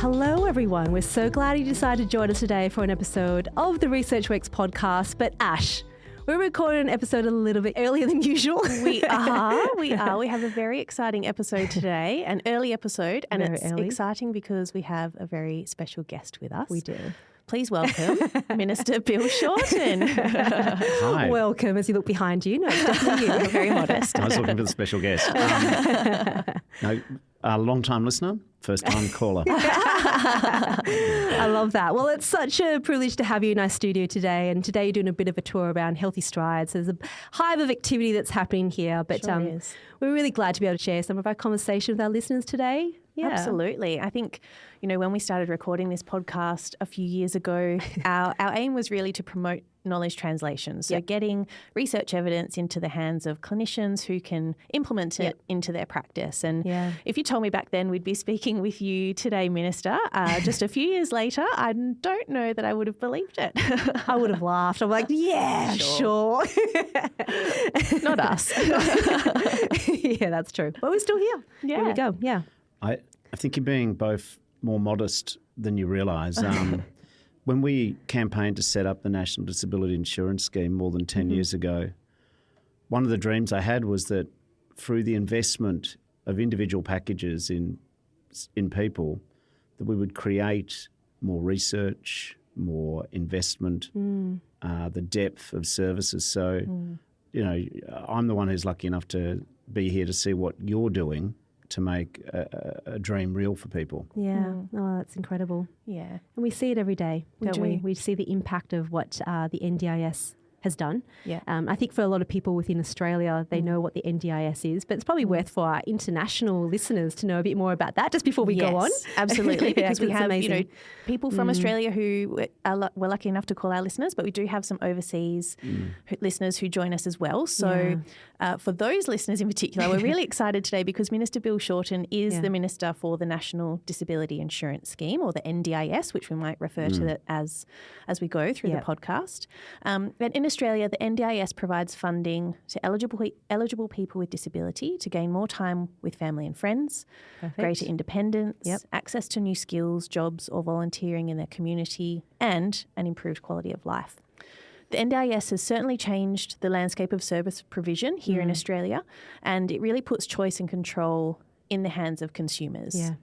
Hello, everyone. We're so glad you decided to join us today for an episode of the ResearchWorks podcast. But Ash, we're recording an episode a little bit earlier than usual. We are. We have a very exciting episode today, an early episode, and it's exciting because we have a very special guest with us. We do. Please welcome Minister Bill Shorten. Hi. Welcome. As you look behind you, no, it's definitely you. Very modest. I was looking for the special guest. No, a long-time listener, first-time caller. I love that. Well, it's such a privilege to have you in our studio today. And today you're doing a bit of a tour around Healthy Strides. There's a hive of activity that's happening here. But we're really glad to be able to share some of our conversation with our listeners today. Yeah. Absolutely. I think, when we started recording this podcast a few years ago, our aim was really to promote knowledge translation. So getting research evidence into the hands of clinicians who can implement it into their practice. And if you told me back then we'd be speaking with you today, Minister, just a few years later, I don't know that I would have believed it. I would have laughed. I'm like, sure. Not us. Yeah, that's true. But we're still here. Yeah. Here we go. Yeah. I think you're being both more modest than you realise. When we campaigned to set up the National Disability Insurance Scheme more than 10 years ago, one of the dreams I had was that through the investment of individual packages in people, that we would create more research, more investment, the depth of services. So, I'm the one who's lucky enough to be here to see what you're doing to make a dream real for people. Yeah. Oh, that's incredible. Yeah. And we see it every day, don't we? do. We see the impact of what the NDIS has done. Yeah. I think for a lot of people within Australia, they know what the NDIS is, but it's probably worth for our international listeners to know a bit more about that just before we go on. Absolutely, because we have people from Australia who we're lucky enough to call our listeners, but we do have some overseas listeners who join us as well. So for those listeners in particular, we're really excited today because Minister Bill Shorten is the Minister for the National Disability Insurance Scheme, or the NDIS, which we might refer to it as we go through the podcast. And in Australia, the NDIS provides funding to eligible people with disability to gain more time with family and friends, greater independence, access to new skills, jobs or volunteering in their community, and an improved quality of life. The NDIS has certainly changed the landscape of service provision here in Australia, and it really puts choice and control in the hands of consumers. Yeah.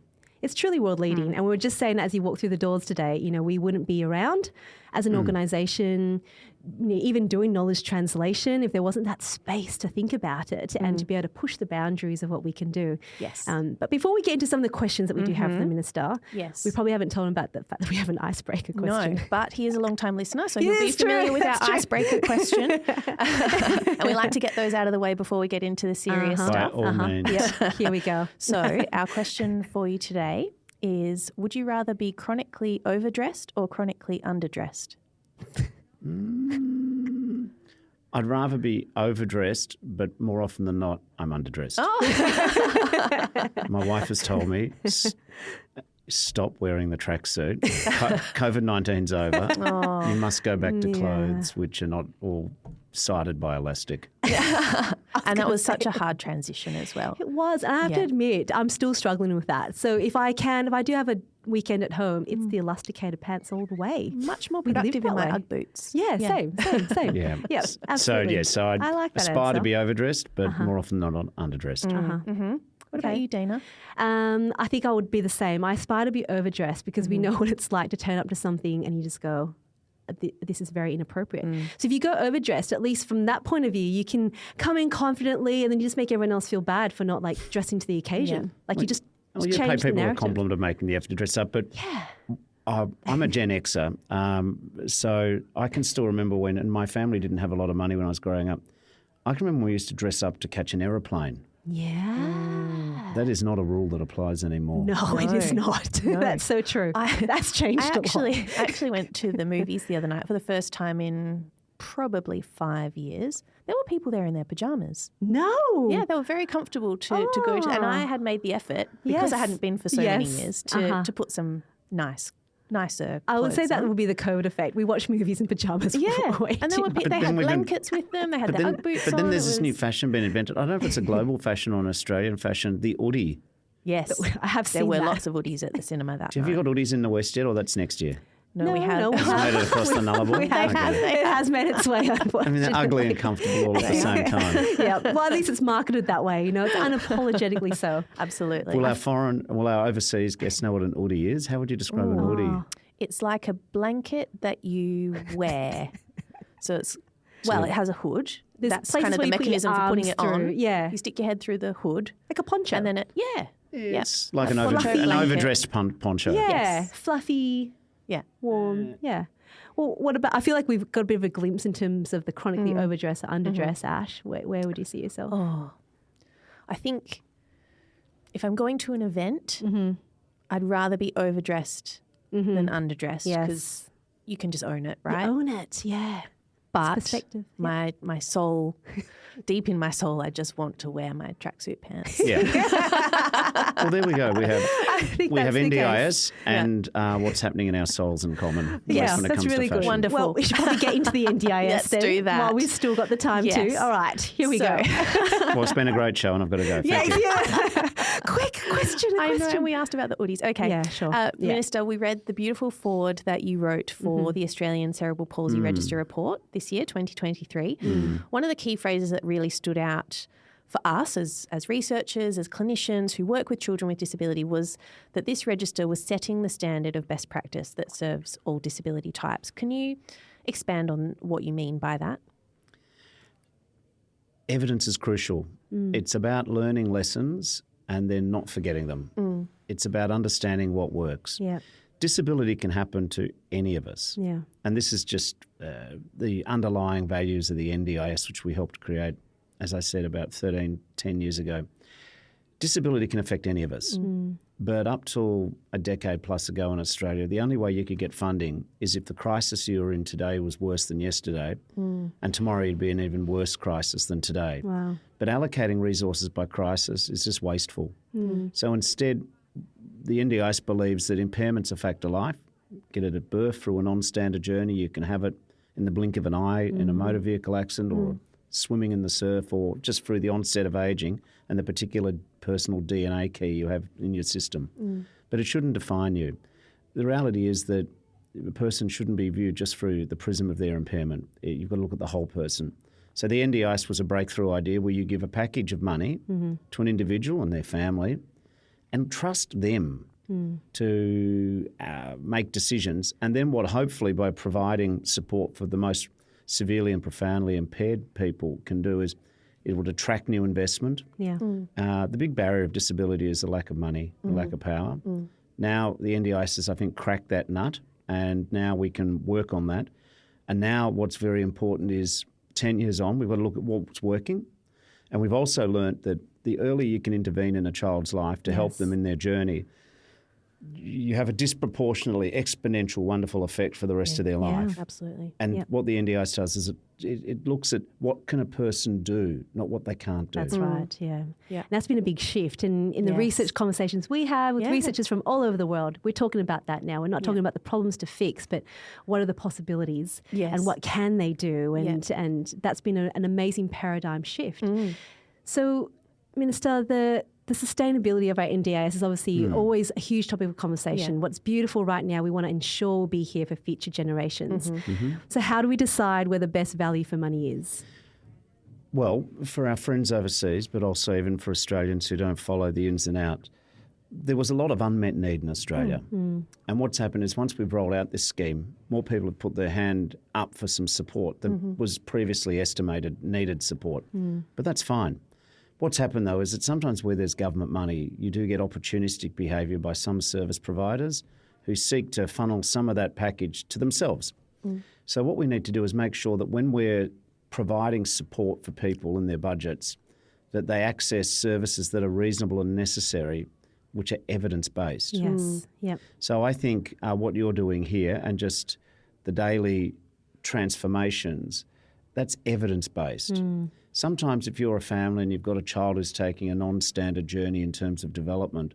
It's truly world leading. And we were just saying as you walk through the doors today, we wouldn't be around as an organisation, even doing knowledge translation if there wasn't that space to think about it and to be able to push the boundaries of what we can do. Yes. But before we get into some of the questions that we do have for the Minister, we probably haven't told him about the fact that we have an icebreaker question. No, but he is a long-time listener, so he'll be familiar with our icebreaker question. And we like to get those out of the way before we get into the serious stuff. By all means. Yep. Here we go. So our question for you today is, would you rather be chronically overdressed or chronically underdressed? I'd rather be overdressed, but more often than not, I'm underdressed. Oh. My wife has told me, stop wearing the tracksuit. COVID-19's over. Oh. You must go back to clothes which are not all sided by elastic. And that was such a hard transition as well. It was. And I have to admit, I'm still struggling with that. So if I do have a weekend at home, it's the elasticated pants all the way. Much more productive in my Ugg boots. Yeah, same. Yeah. Yeah, absolutely. So I'd like that aspire answer. to be overdressed, but more often than not underdressed. What about you, Dana? I think I would be the same. I aspire to be overdressed because we know what it's like to turn up to something and you just go, this is very inappropriate. So if you go overdressed, at least from that point of view, you can come in confidently and then you just make everyone else feel bad for not dressing to the occasion. You just you change pay the people a narrative. compliment of making the effort to dress up, but I'm a Gen Xer, so I can still remember when, and my family didn't have a lot of money when I was growing up, I can remember when we used to dress up to catch an aeroplane. Yeah. That is not a rule that applies anymore. No, it is not. No. That's so true. That's changed a lot. I actually went to the movies the other night for the first time in probably 5 years. There were people there in their pajamas. No. Yeah, they were very comfortable to go to. And I had made the effort, because I hadn't been for so many years, to put some nicer I would say clothes that on. would be the COVID effect. We watch movies in pajamas. Yeah, way and they had blankets with them. They had the Ugg boots on. But then there's this new fashion being invented. I don't know if it's a global fashion or an Australian fashion, the hoodie. Yes. I have seen There were that. lots of Woodies at the cinema that Have night. you got Woodies in the West yet, or that's next year? No, we have. It's made it across the Nullarbor. It has made its way, unfortunately. I mean, they're ugly and comfortable all at the same time. Yeah, well, at least it's marketed that way. It's unapologetically so. Absolutely. Will our overseas guests know what an Woodie is? How would you describe an Woodie? It's like a blanket that you wear. So it's, well, it has a hood. That's kind of the mechanism for putting it on. Yeah. You stick your head through the hood. Like a poncho. And then it, It's like an fluffy overdressed poncho. Yeah, Yes. fluffy, Yeah. warm, yeah. Well, what about, I feel like we've got a bit of a glimpse in terms of the chronically overdressed or underdressed, Ash. Where would you see yourself? Oh, I think if I'm going to an event, I'd rather be overdressed than underdressed because you can just own it, right? You own it, yeah. But perspective. my soul, deep in my soul, I just want to wear my tracksuit pants. Yeah. Well, there we go. We have NDIS and what's happening in our souls in common. Yeah, when it that's comes really to good. fashion. Wonderful. Well, we should probably get into the NDIS Let's then, do that. while we've still got the time Yes. to. All right, here we go. Well, it's been a great show and I've got to go. Thank you. Yeah. Quick question. I know, we asked about the Woodies. Okay. Yeah, sure. Minister, we read the beautiful foreword that you wrote for the Australian Cerebral Palsy Register report this year, 2023. One of the key phrases that really stood out for us as researchers, as clinicians who work with children with disability was that this register was setting the standard of best practice that serves all disability types. Can you expand on what you mean by that? Evidence is crucial. It's about learning lessons and then not forgetting them. It's about understanding what works. Yeah. Disability can happen to any of us. Yeah. And this is just the underlying values of the NDIS, which we helped create, as I said, about 10 years ago. Disability can affect any of us. But up till a decade plus ago in Australia, the only way you could get funding is if the crisis you were in today was worse than yesterday, and tomorrow you'd be an even worse crisis than today. Wow. But allocating resources by crisis is just wasteful. So instead, the NDIS believes that impairment's a fact of life. Get it at birth through a non-standard journey. You can have it in the blink of an eye in a motor vehicle accident or swimming in the surf or just through the onset of ageing and the particular personal DNA key you have in your system. But it shouldn't define you. The reality is that a person shouldn't be viewed just through the prism of their impairment. You've got to look at the whole person. So the NDIS was a breakthrough idea where you give a package of money to an individual and their family and trust them to make decisions. And then what hopefully by providing support for the most severely and profoundly impaired people can do is it will attract new investment. Yeah. The big barrier of disability is the lack of money, the lack of power. Now the NDIS has, I think, cracked that nut and now we can work on that. And now what's very important is 10 years on, we've got to look at what's working. And we've also learnt that the earlier you can intervene in a child's life to help them in their journey, you have a disproportionately exponential, wonderful effect for the rest of their life. Absolutely. And what the NDIS does is it looks at what can a person do, not what they can't do. That's right, yeah. Yeah. And that's been a big shift. And in the research conversations we have with researchers from all over the world, we're talking about that now. We're not talking about the problems to fix, but what are the possibilities and what can they do? And that's been an amazing paradigm shift. So, Minister, the sustainability of our NDIS is obviously always a huge topic of conversation. What's beautiful right now, we want to ensure will be here for future generations. So how do we decide where the best value for money is? Well, for our friends overseas, but also even for Australians who don't follow the ins and outs, there was a lot of unmet need in Australia. And what's happened is once we've rolled out this scheme, more people have put their hand up for some support than was previously estimated needed support. But that's fine. What's happened, though, is that sometimes where there's government money, you do get opportunistic behaviour by some service providers who seek to funnel some of that package to themselves. So what we need to do is make sure that when we're providing support for people in their budgets, that they access services that are reasonable and necessary, which are evidence-based. Yes, yep. So I think what you're doing here and just the daily transformations, that's evidence-based. Sometimes if you're a family and you've got a child who's taking a non-standard journey in terms of development,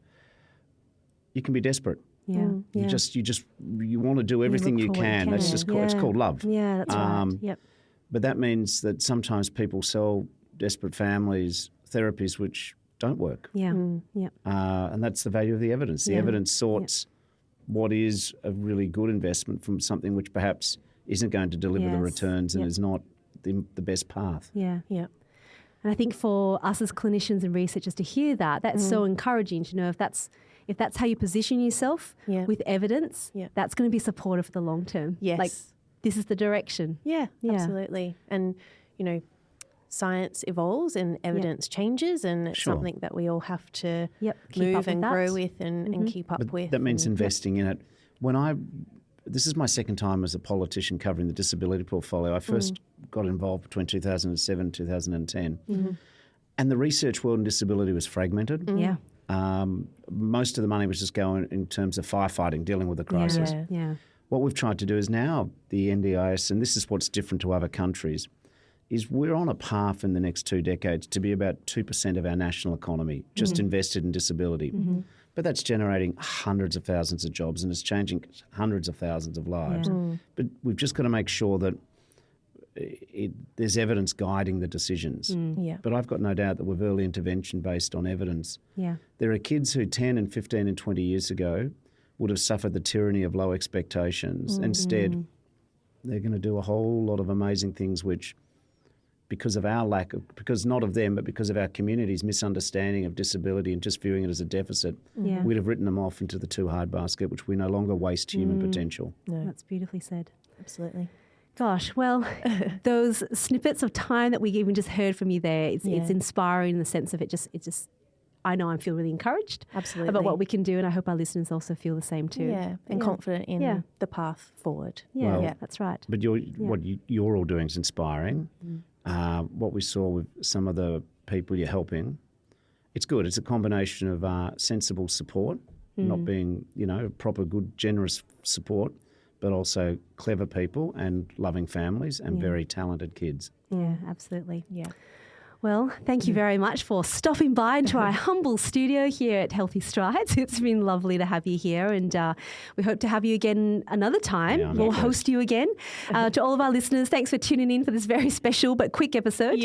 you can be desperate. You want to do everything you can. That's just it's called love. Yeah, that's right. Yep. But that means that sometimes people sell desperate families therapies which don't work. Yeah. And that's the value of the evidence. The evidence sorts what is a really good investment from something which perhaps isn't going to deliver the returns and is not the best path. Yeah. And I think for us as clinicians and researchers to hear that, that's so encouraging to know if that's how you position yourself with evidence, that's going to be supportive for the long term. Yes. Like, this is the direction. Yeah, absolutely. And, science evolves and evidence changes, and it's something that we all have to move and grow with and keep up with. That means investing in it. This is my second time as a politician covering the disability portfolio. I first got involved between 2007 and 2010. And the research world in disability was fragmented. Yeah. Most of the money was just going in terms of firefighting, dealing with the crisis. Yeah. What we've tried to do is now the NDIS, and this is what's different to other countries, is we're on a path in the next 2 decades to be about 2% of our national economy just invested in disability. But that's generating hundreds of thousands of jobs and it's changing hundreds of thousands of lives. But we've just got to make sure that there's evidence guiding the decisions. But I've got no doubt that with early intervention based on evidence, there are kids who 10 and 15 and 20 years ago would have suffered the tyranny of low expectations. Instead, they're going to do a whole lot of amazing things which, because of our because not of them, but because of our community's misunderstanding of disability and just viewing it as a deficit, we'd have written them off into the too hard basket, which we no longer waste human potential. No. That's beautifully said. Absolutely. Gosh, well, those snippets of time that we even just heard from you there, it's inspiring in the sense of it just, I know I feel really encouraged about what we can do, and I hope our listeners also feel the same too. Yeah, and confident in the path forward. Yeah, that's right. But what you're all doing is inspiring. What we saw with some of the people you're helping, it's good. It's a combination of sensible support, not being, proper, good, generous support, but also clever people and loving families and very talented kids. Yeah, absolutely. Yeah. Well, thank you very much for stopping by into our humble studio here at Healthy Strides. It's been lovely to have you here, and we hope to have you again another time. Yeah, we'll host you again. To all of our listeners, thanks for tuning in for this very special but quick episode.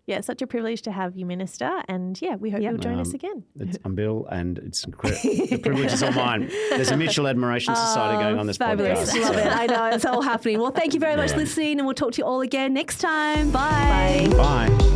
Yeah, such a privilege to have you, Minister, and we hope you'll join us again. I'm Bill, and it's incredible. The privilege is all mine. There's a mutual admiration society going on this fabulous. podcast. Love it. I know, it's all happening. Well, thank you very much for listening, and we'll talk to you all again next time. Bye. Bye.